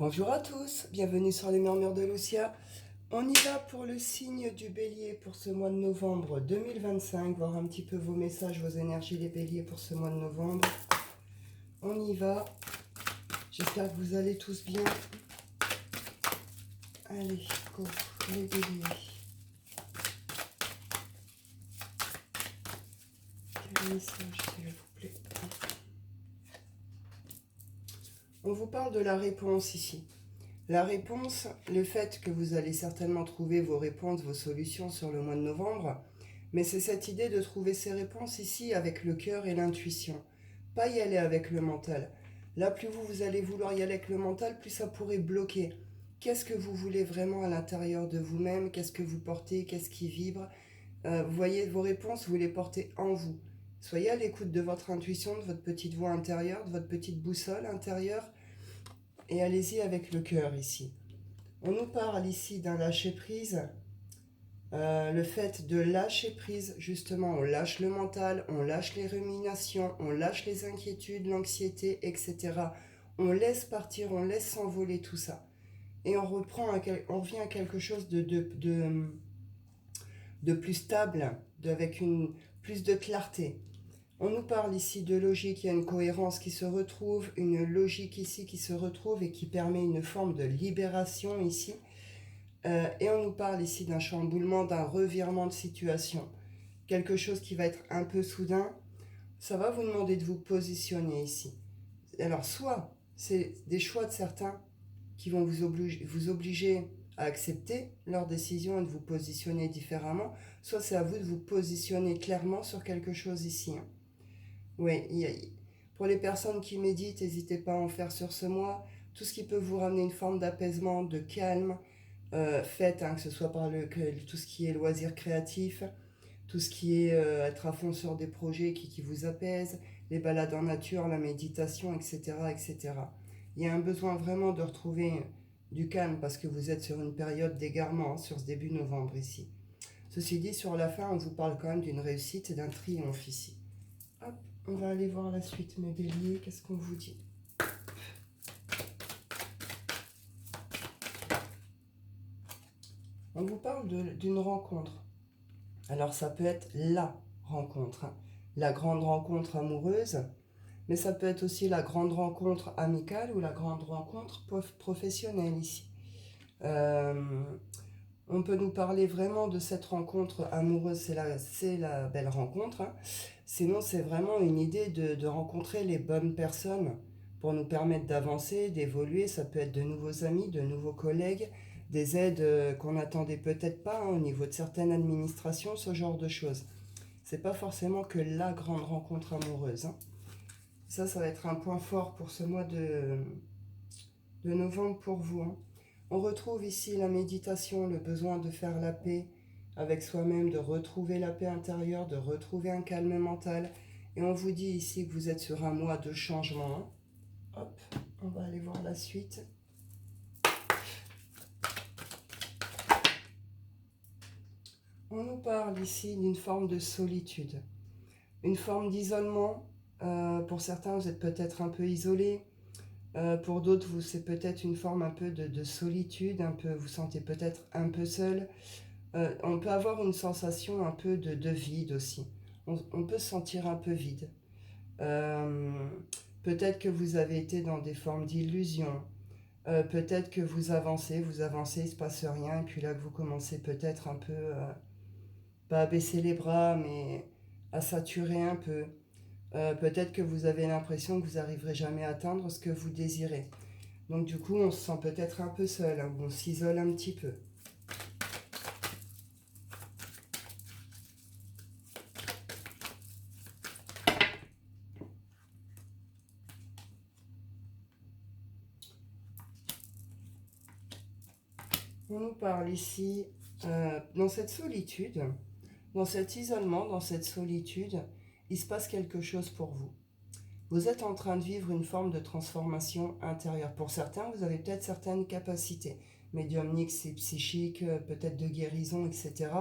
Bonjour à tous, bienvenue sur les murmures de Lucia. On y va pour le signe du bélier pour ce mois de novembre 2025, voir un petit peu vos messages, vos énergies les béliers pour ce mois de novembre. On y va, j'espère que vous allez tous bien. Allez, go, les béliers. Quel message s'il vous plaît. On vous parle de la réponse ici. La réponse, le fait que vous allez certainement trouver vos réponses, vos solutions sur le mois de novembre, mais c'est cette idée de trouver ces réponses ici avec le cœur et l'intuition, pas y aller avec le mental. Là, plus vous allez vouloir y aller avec le mental, plus ça pourrait bloquer. Qu'est-ce que vous voulez vraiment à l'intérieur de vous-même? Qu'est-ce que vous portez? Qu'est-ce qui vibre? Vous voyez, vos réponses, vous les portez en vous. Soyez à l'écoute de votre intuition, de votre petite voix intérieure, de votre petite boussole intérieure, et allez-y avec le cœur ici. On nous parle ici d'un lâcher-prise. Le fait de lâcher prise, justement, on lâche le mental, on lâche les ruminations, on lâche les inquiétudes, l'anxiété, etc. On laisse partir, on laisse s'envoler tout ça. Et on revient à quelque chose de plus stable, avec plus de clarté. On nous parle ici de logique, il y a une cohérence qui se retrouve, une logique ici qui se retrouve et qui permet une forme de libération ici. Et on nous parle ici d'un chamboulement, d'un revirement de situation. Quelque chose qui va être un peu soudain, ça va vous demander de vous positionner ici. Alors soit c'est des choix de certains qui vont vous obliger à accepter leur décision et de vous positionner différemment, soit c'est à vous de vous positionner clairement sur quelque chose ici. Oui, pour les personnes qui méditent, n'hésitez pas à en faire sur ce mois. Tout ce qui peut vous ramener une forme d'apaisement, de calme, faites, que ce soit par tout ce qui est loisirs créatifs, tout ce qui est être à fond sur des projets qui vous apaisent, les balades en nature, la méditation, etc., etc. Il y a un besoin vraiment de retrouver du calme parce que vous êtes sur une période d'égarement, sur ce début novembre ici. Ceci dit, sur la fin, on vous parle quand même d'une réussite et d'un triomphe ici. Hop, on va aller voir la suite, mes béliers. Qu'est-ce qu'on vous dit? On vous parle d'une rencontre. Alors ça peut être la rencontre, la grande rencontre amoureuse, mais ça peut être aussi la grande rencontre amicale ou la grande rencontre professionnelle ici. On peut nous parler vraiment de cette rencontre amoureuse, c'est la belle rencontre. Sinon, c'est vraiment une idée de rencontrer les bonnes personnes pour nous permettre d'avancer, d'évoluer. Ça peut être de nouveaux amis, de nouveaux collègues, des aides qu'on n'attendait peut-être pas au niveau de certaines administrations, ce genre de choses. C'est pas forcément que la grande rencontre amoureuse. Ça va être un point fort pour ce mois de novembre pour vous. On retrouve ici la méditation, le besoin de faire la paix avec soi-même, de retrouver la paix intérieure, de retrouver un calme mental. Et on vous dit ici que vous êtes sur un mois de changement. Hop, on va aller voir la suite. On nous parle ici d'une forme de solitude, une forme d'isolement. Pour certains, vous êtes peut-être un peu isolé. Pour d'autres, c'est peut-être une forme un peu de solitude, vous vous sentez peut-être un peu seul. On peut avoir une sensation un peu de vide aussi. On peut se sentir un peu vide. Peut-être que vous avez été dans des formes d'illusion. Peut-être que vous avancez, il ne se passe rien. Et puis là, que vous commencez peut-être un peu, pas à baisser les bras, mais à saturer un peu. Peut-être que vous avez l'impression que vous n'arriverez jamais à atteindre ce que vous désirez. Donc du coup, on se sent peut-être un peu seul, on s'isole un petit peu. On nous parle ici, dans cette solitude, dans cet isolement, dans cette solitude, il se passe quelque chose pour vous. Vous êtes en train de vivre une forme de transformation intérieure. Pour certains, vous avez peut-être certaines capacités médiumniques, psychiques, peut-être de guérison, etc.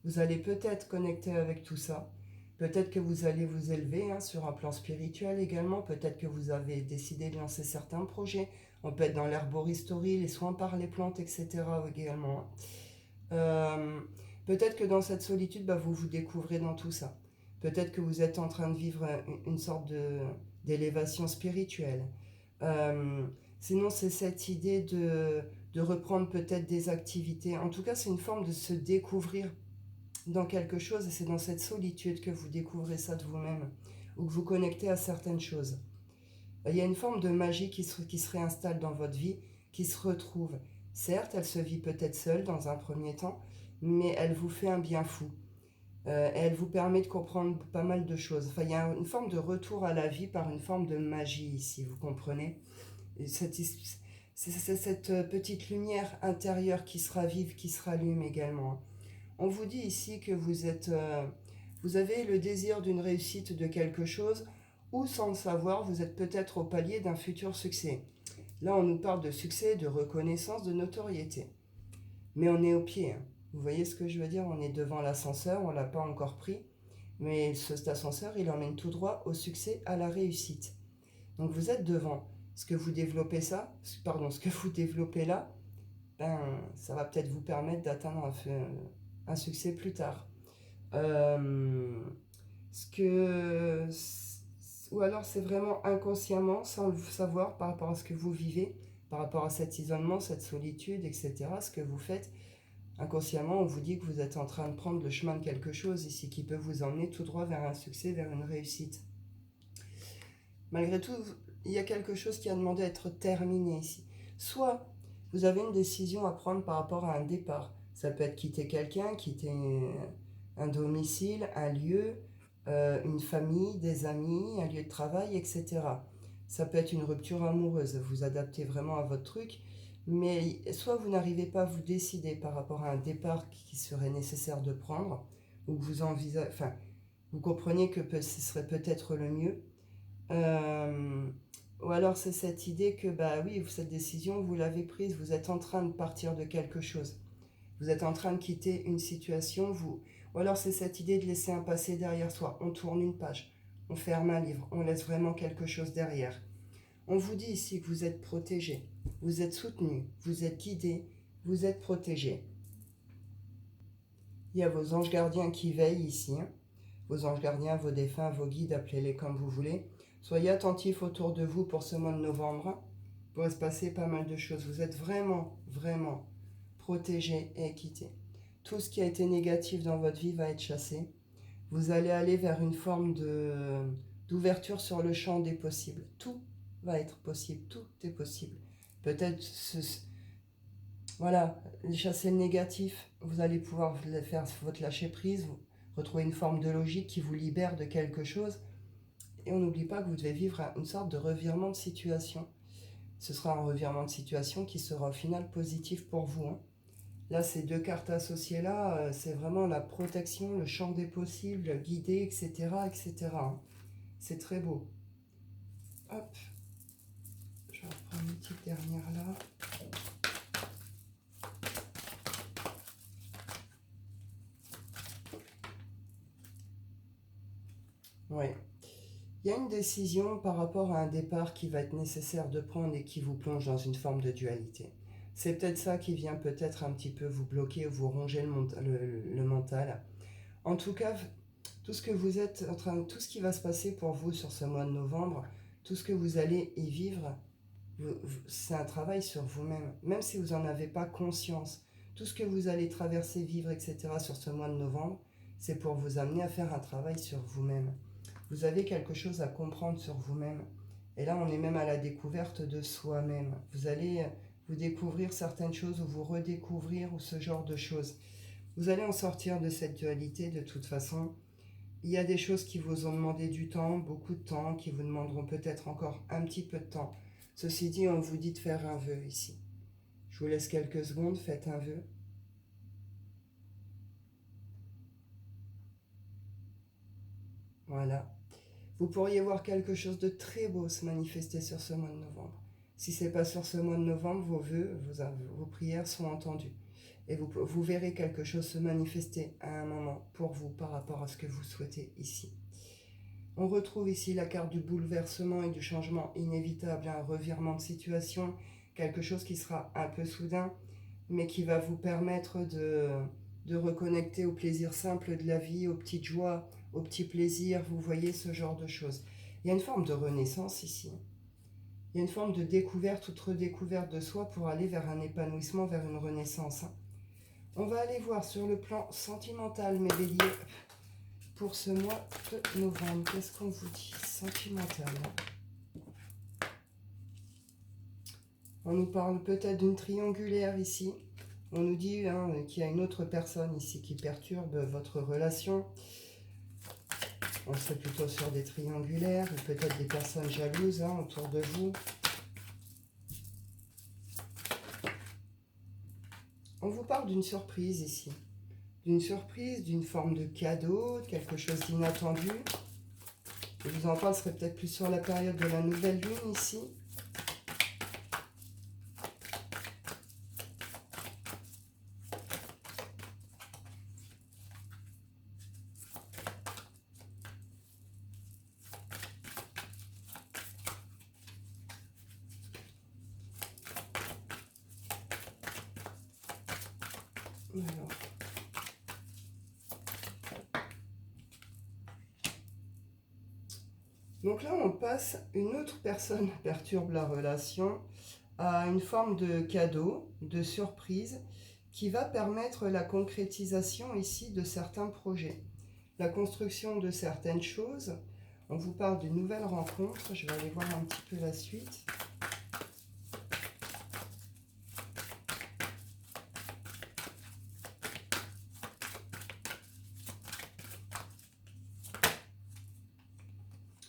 Vous allez peut-être connecter avec tout ça. Peut-être que vous allez vous élever hein, sur un plan spirituel également. Peut-être que vous avez décidé de lancer certains projets. On peut être dans l'herboristerie, les soins par les plantes, etc. également. Euh, Peut-être que dans cette solitude, bah, vous vous découvrez dans tout ça. Peut-être que vous êtes en train de vivre une sorte d'élévation spirituelle. Euh, Sinon, c'est cette idée de reprendre peut-être des activités. En tout cas, c'est une forme de se découvrir dans quelque chose et c'est dans cette solitude que vous découvrez ça de vous-même ou que vous connectez à certaines choses. Il y a une forme de magie qui se réinstalle dans votre vie, qui se retrouve. Certes, elle se vit peut-être seule dans un premier temps, mais elle vous fait un bien fou. Elle vous permet de comprendre pas mal de choses. Enfin, il y a une forme de retour à la vie par une forme de magie ici, vous comprenez? Et c'est cette petite lumière intérieure qui se ravive, qui se rallume également. On vous dit ici que vous avez le désir d'une réussite de quelque chose, ou sans le savoir, vous êtes peut-être au palier d'un futur succès. Là, on nous parle de succès, de reconnaissance, de notoriété. Mais on est au pied. Hein. Vous voyez ce que je veux dire? On est devant l'ascenseur, on ne l'a pas encore pris, mais cet ascenseur, il emmène tout droit au succès, à la réussite. Donc vous êtes devant. Ce que vous développez ce que vous développez là, ben, ça va peut-être vous permettre d'atteindre un succès plus tard. Euh, ce que, ou alors c'est vraiment inconsciemment, sans le savoir, par rapport à ce que vous vivez, par rapport à cet isolement, cette solitude, etc., ce que vous faites, inconsciemment, on vous dit que vous êtes en train de prendre le chemin de quelque chose ici qui peut vous emmener tout droit vers un succès, vers une réussite. Malgré tout, il y a quelque chose qui a demandé à être terminé ici. Soit vous avez une décision à prendre par rapport à un départ. Ça peut être quitter quelqu'un, quitter un domicile, un lieu, une famille, des amis, un lieu de travail, etc. Ça peut être une rupture amoureuse, vous adaptez vraiment à votre truc, mais soit vous n'arrivez pas à vous décider par rapport à un départ qui serait nécessaire de prendre, ou que vous envisagez, enfin, vous comprenez que ce serait peut-être le mieux, euh, ou alors c'est cette idée que, bah oui, cette décision, vous l'avez prise, vous êtes en train de partir de quelque chose. Vous êtes en train de quitter une situation, ou alors c'est cette idée de laisser un passé derrière soi. On tourne une page, on ferme un livre, on laisse vraiment quelque chose derrière. On vous dit ici que vous êtes protégé, vous êtes soutenu, vous êtes guidé, vous êtes protégé. Il y a vos anges gardiens qui veillent ici, hein. Vos anges gardiens, vos défunts, vos guides, appelez-les comme vous voulez. Soyez attentifs autour de vous pour ce mois de novembre. Il pourrait se passer pas mal de choses. Vous êtes vraiment, vraiment protégé et équité. Tout ce qui a été négatif dans votre vie va être chassé. Vous allez aller vers une forme d'ouverture sur le champ des possibles. Tout va être possible, tout est possible. Peut-être, voilà, chasser le négatif, vous allez pouvoir faire votre lâcher prise, retrouver une forme de logique qui vous libère de quelque chose. Et on n'oublie pas que vous devez vivre une sorte de revirement de situation. Ce sera un revirement de situation qui sera au final positif pour vous. Hein. Là, ces deux cartes associées là, c'est vraiment la protection, le champ des possibles, guidé, etc. etc. Hein. C'est très beau. Hop, je vais reprendre une petite dernière là. Ouais. Il y a une décision par rapport à un départ qui va être nécessaire de prendre et qui vous plonge dans une forme de dualité. C'est peut-être ça qui vient peut-être un petit peu vous bloquer ou vous ronger le mental. En tout cas, tout ce que vous êtes en train, tout ce qui va se passer pour vous sur ce mois de novembre, tout ce que vous allez y vivre, c'est un travail sur vous-même, même si vous n'en avez pas conscience. Tout ce que vous allez traverser, vivre, etc. sur ce mois de novembre, c'est pour vous amener à faire un travail sur vous-même. Vous avez quelque chose à comprendre sur vous-même. Et là, on est même à la découverte de soi-même. Vous allez vous découvrir certaines choses ou vous redécouvrir ou ce genre de choses. Vous allez en sortir de cette dualité de toute façon. Il y a des choses qui vous ont demandé du temps, beaucoup de temps, qui vous demanderont peut-être encore un petit peu de temps. Ceci dit, on vous dit de faire un vœu ici. Je vous laisse quelques secondes, faites un vœu. Voilà. Vous pourriez voir quelque chose de très beau se manifester sur ce mois de novembre. Si ce n'est pas sur ce mois de novembre, vos vœux, vos prières sont entendues. Et vous verrez quelque chose se manifester à un moment pour vous par rapport à ce que vous souhaitez ici. On retrouve ici la carte du bouleversement et du changement inévitable, un revirement de situation, quelque chose qui sera un peu soudain, mais qui va vous permettre de reconnecter au plaisir simple de la vie, aux petites joies, aux petits plaisirs, vous voyez ce genre de choses. Il y a une forme de renaissance ici. Il y a une forme de découverte ou de redécouverte de soi pour aller vers un épanouissement, vers une renaissance. On va aller voir sur le plan sentimental, mes béliers, pour ce mois de novembre. Qu'est-ce qu'on vous dit sentimental? On nous parle peut-être d'une triangulaire ici. On nous dit qu'il y a une autre personne ici qui perturbe votre relation. On serait plutôt sur des triangulaires, ou peut-être des personnes jalouses autour de vous. On vous parle d'une surprise ici. D'une surprise, d'une forme de cadeau, de quelque chose d'inattendu. Je vous en parle, ce serait peut-être plus sur la période de la nouvelle lune ici. Alors. Donc là, on passe, une autre personne perturbe la relation à une forme de cadeau, de surprise, qui va permettre la concrétisation ici de certains projets, la construction de certaines choses. On vous parle d'une nouvelle rencontre, je vais aller voir un petit peu la suite.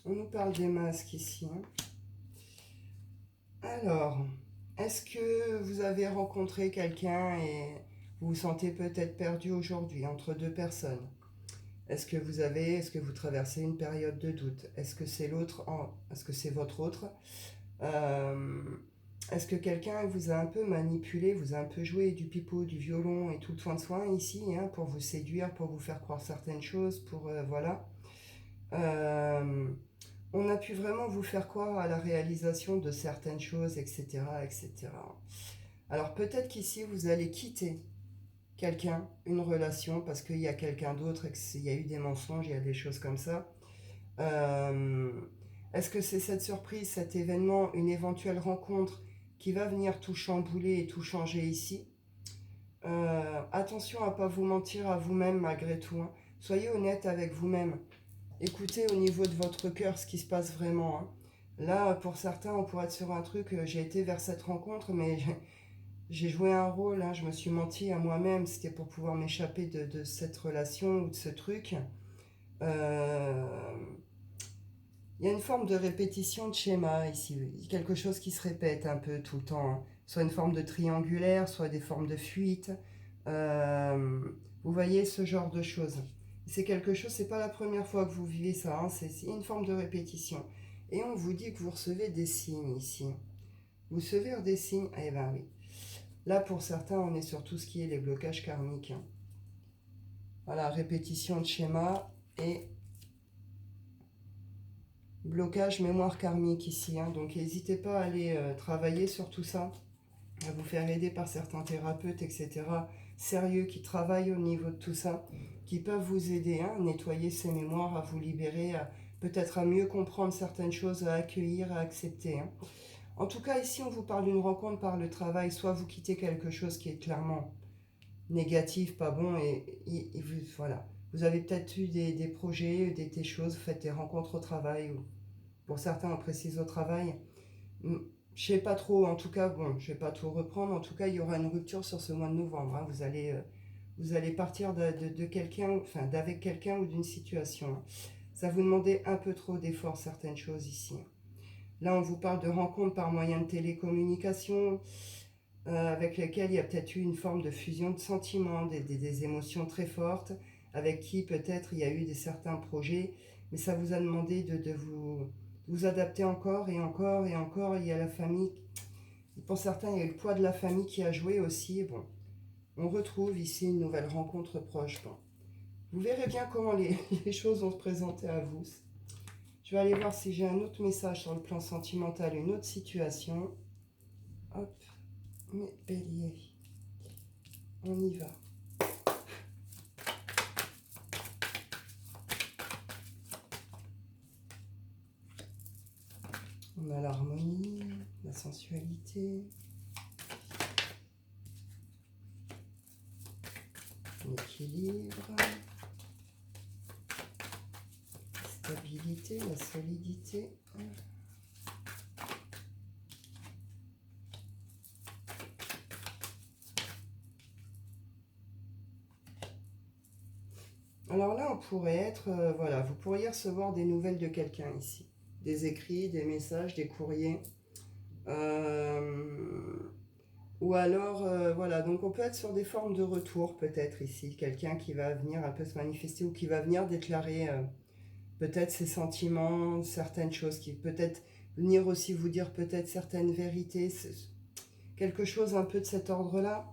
On nous parle des masques ici. Alors, est-ce que vous avez rencontré quelqu'un et vous vous sentez peut-être perdu aujourd'hui entre deux personnes? Est-ce que vous traversez une période de doute? Est-ce que c'est est-ce que c'est votre autre? Est-ce que quelqu'un vous a un peu manipulé, vous a un peu joué du pipeau, du violon et tout le soin ici, pour vous séduire, pour vous faire croire certaines choses, voilà. On a pu vraiment vous faire croire à la réalisation de certaines choses, etc., etc. Alors peut-être qu'ici, vous allez quitter quelqu'un, une relation, parce qu'il y a quelqu'un d'autre et qu'il y a eu des mensonges, il y a des choses comme ça. Est-ce que c'est cette surprise, cet événement, une éventuelle rencontre qui va venir tout chambouler et tout changer ici? Attention à ne pas vous mentir à vous-même malgré tout. Soyez honnête avec vous-même. Écoutez au niveau de votre cœur ce qui se passe vraiment. Là, pour certains, on pourrait être sur un truc, j'ai été vers cette rencontre, mais j'ai joué un rôle, je me suis menti à moi-même, c'était pour pouvoir m'échapper de cette relation ou de ce truc. Il y a une forme de répétition de schéma ici, quelque chose qui se répète un peu tout le temps, soit une forme de triangulaire, soit des formes de fuite. Vous voyez ce genre de choses. C'est quelque chose, c'est pas la première fois que vous vivez ça, c'est une forme de répétition. Et on vous dit que vous recevez des signes ici. Vous recevez des signes, eh ben oui. Là, pour certains, on est sur tout ce qui est les blocages karmiques. Voilà, répétition de schéma et blocage mémoire karmique ici. Donc, n'hésitez pas à aller travailler sur tout ça, à vous faire aider par certains thérapeutes, etc. sérieux qui travaillent au niveau de tout ça, qui peuvent vous aider à nettoyer ces mémoires, à vous libérer, peut-être à mieux comprendre certaines choses, à accueillir, à accepter. En tout cas, ici, on vous parle d'une rencontre par le travail. Soit vous quittez quelque chose qui est clairement négatif, pas bon, et voilà. Vous avez peut-être eu des projets, des choses, vous faites des rencontres au travail, ou pour certains, on précise au travail. Je sais pas trop, en tout cas, bon, je vais pas tout reprendre. En tout cas, il y aura une rupture sur ce mois de novembre. Vous allez partir de quelqu'un, enfin, d'avec quelqu'un ou d'une situation. Ça vous demandait un peu trop d'efforts, certaines choses ici. Là, on vous parle de rencontres par moyen de télécommunication, avec lesquelles il y a peut-être eu une forme de fusion de sentiments, des émotions très fortes, avec qui peut-être il y a eu certains projets, mais ça vous a demandé de vous adapter encore et encore et encore. Il y a la famille, pour certains, il y a eu le poids de la famille qui a joué aussi. Bon, On retrouve ici une nouvelle rencontre proche. Bon. Vous verrez bien comment les choses vont se présenter à vous. Je vais aller voir si j'ai un autre message sur le plan sentimental, une autre situation. Hop, mes béliers, on y va. On a l'harmonie, la sensualité, l'équilibre, la stabilité, la solidité. Alors là, on pourrait être, voilà, vous pourriez recevoir des nouvelles de quelqu'un ici. Des écrits, des messages, des courriers. Ou alors, voilà, donc on peut être sur des formes de retour peut-être ici. Quelqu'un qui va venir un peu se manifester ou qui va venir déclarer peut-être ses sentiments, certaines choses, qui peut-être venir aussi vous dire peut-être certaines vérités, quelque chose un peu de cet ordre-là.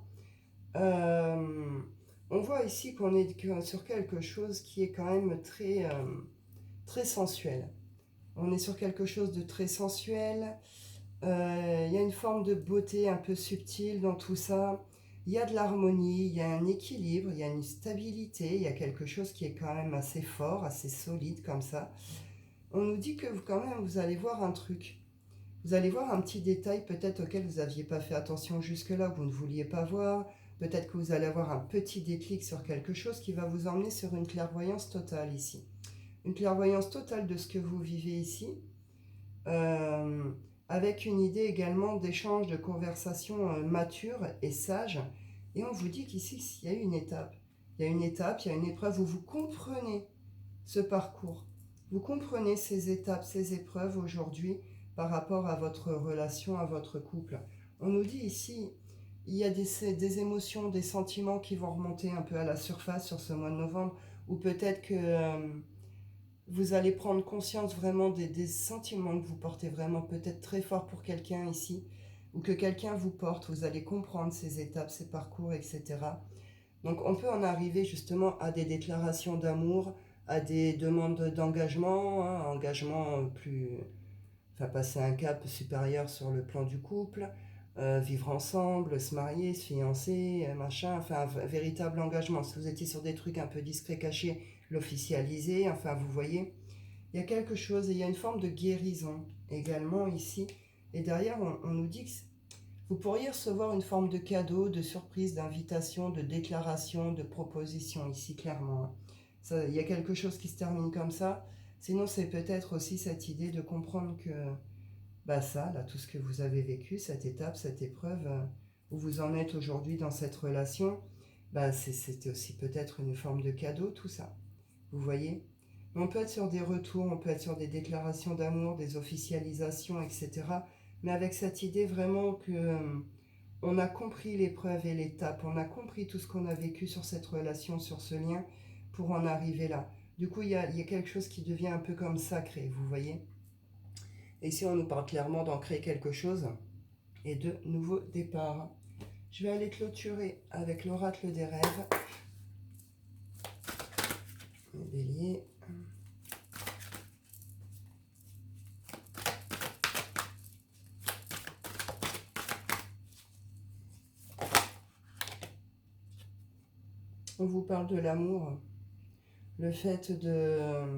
On voit ici qu'on est sur quelque chose qui est quand même très sensuel. On est sur quelque chose de très sensuel. Il y a une forme de beauté un peu subtile dans tout ça. Il y a de l'harmonie, il y a un équilibre, il y a une stabilité, il y a quelque chose qui est quand même assez fort, assez solide comme ça. On nous dit que quand même vous allez voir un truc. Vous allez voir un petit détail peut-être auquel vous n'aviez pas fait attention jusque-là, que vous ne vouliez pas voir. Peut-être que vous allez avoir un petit déclic sur quelque chose qui va vous emmener sur une clairvoyance totale ici. Une clairvoyance totale de ce que vous vivez ici. Avec une idée également d'échange, de conversation mature et sage. Et on vous dit qu'ici, il y a une étape. Il y a une étape, il y a une épreuve où vous comprenez ce parcours. Vous comprenez ces étapes, ces épreuves aujourd'hui par rapport à votre relation, à votre couple. On nous dit ici, il y a des émotions, des sentiments qui vont remonter un peu à la surface sur ce mois de novembre, ou peut-être que vous allez prendre conscience vraiment des sentiments que vous portez vraiment peut-être très fort pour quelqu'un ici, ou que quelqu'un vous porte, vous allez comprendre ces étapes, ces parcours, etc. Donc on peut en arriver justement à des déclarations d'amour, à des demandes d'engagement, hein, engagement plus... Enfin, passer un cap supérieur sur le plan du couple, vivre ensemble, se marier, se fiancer, machin, enfin un véritable engagement. Si vous étiez sur des trucs un peu discrets, cachés, l'officialiser, enfin vous voyez, il y a quelque chose et il y a une forme de guérison également ici. Et derrière, on nous dit que vous pourriez recevoir une forme de cadeau, de surprise, d'invitation, de déclaration, de proposition ici, clairement. Ça, il y a quelque chose qui se termine comme ça. Sinon, c'est peut-être aussi cette idée de comprendre que bah ça, là, tout ce que vous avez vécu, cette étape, cette épreuve, où vous en êtes aujourd'hui dans cette relation, bah c'était aussi peut-être une forme de cadeau, tout ça. Vous voyez? On peut être sur des retours, on peut être sur des déclarations d'amour, des officialisations, etc. Mais avec cette idée vraiment que on a compris l'épreuve et l'étape, on a compris tout ce qu'on a vécu sur cette relation, sur ce lien, pour en arriver là. Du coup, il y a quelque chose qui devient un peu comme sacré, vous voyez. Et ici, on nous parle clairement d'en créer quelque chose et de nouveaux départs. Je vais aller clôturer avec l'oracle des rêves. Les béliers. On vous parle de l'amour, le fait de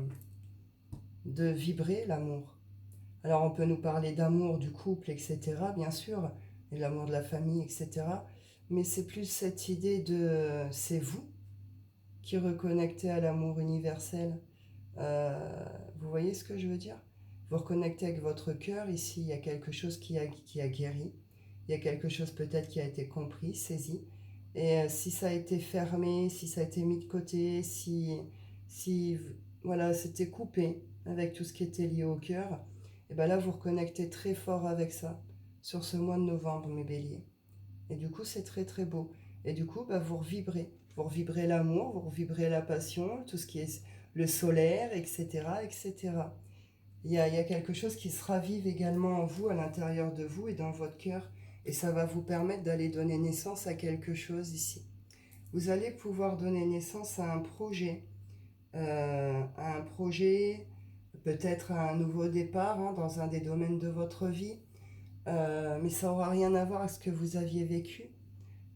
vibrer l'amour. Alors on peut nous parler d'amour du couple, etc. bien sûr, et l'amour de la famille, etc. Mais c'est plus cette idée de c'est vous qui reconnectez à l'amour universel. Vous voyez ce que je veux dire? Vous reconnectez avec votre cœur, ici il y a quelque chose qui a guéri, il y a quelque chose peut-être qui a été compris, saisi. Et si ça a été fermé, si ça a été mis de côté, si voilà, c'était coupé avec tout ce qui était lié au cœur, et bien là vous reconnectez très fort avec ça sur ce mois de novembre, mes béliers. Et du coup c'est très très beau. Et du coup bah, vous revibrez l'amour, vous revibrez la passion, tout ce qui est le solaire, etc. etc. Il y a quelque chose qui se ravive également en vous, à l'intérieur de vous et dans votre cœur. Et ça va vous permettre d'aller donner naissance à quelque chose ici. Vous allez pouvoir donner naissance à un projet, peut-être à un nouveau départ hein, dans un des domaines de votre vie, mais ça n'aura rien à voir avec ce que vous aviez vécu.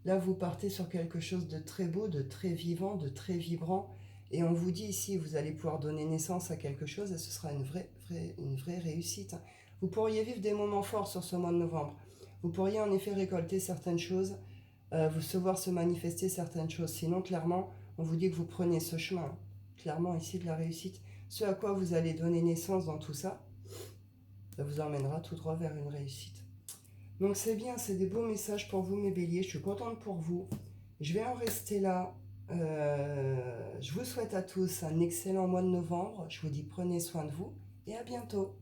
Là, vous partez sur quelque chose de très beau, de très vivant, de très vibrant, et on vous dit ici, vous allez pouvoir donner naissance à quelque chose, et ce sera une vraie réussite. Vous pourriez vivre des moments forts sur ce mois de novembre. Vous pourriez en effet récolter certaines choses, vous se voir se manifester certaines choses. Sinon, clairement, on vous dit que vous preniez ce chemin. Clairement, ici, de la réussite. Ce à quoi vous allez donner naissance dans tout ça, ça vous emmènera tout droit vers une réussite. Donc c'est bien, c'est des beaux messages pour vous mes béliers, je suis contente pour vous. Je vais en rester là. Je vous souhaite à tous un excellent mois de novembre. Je vous dis prenez soin de vous et à bientôt.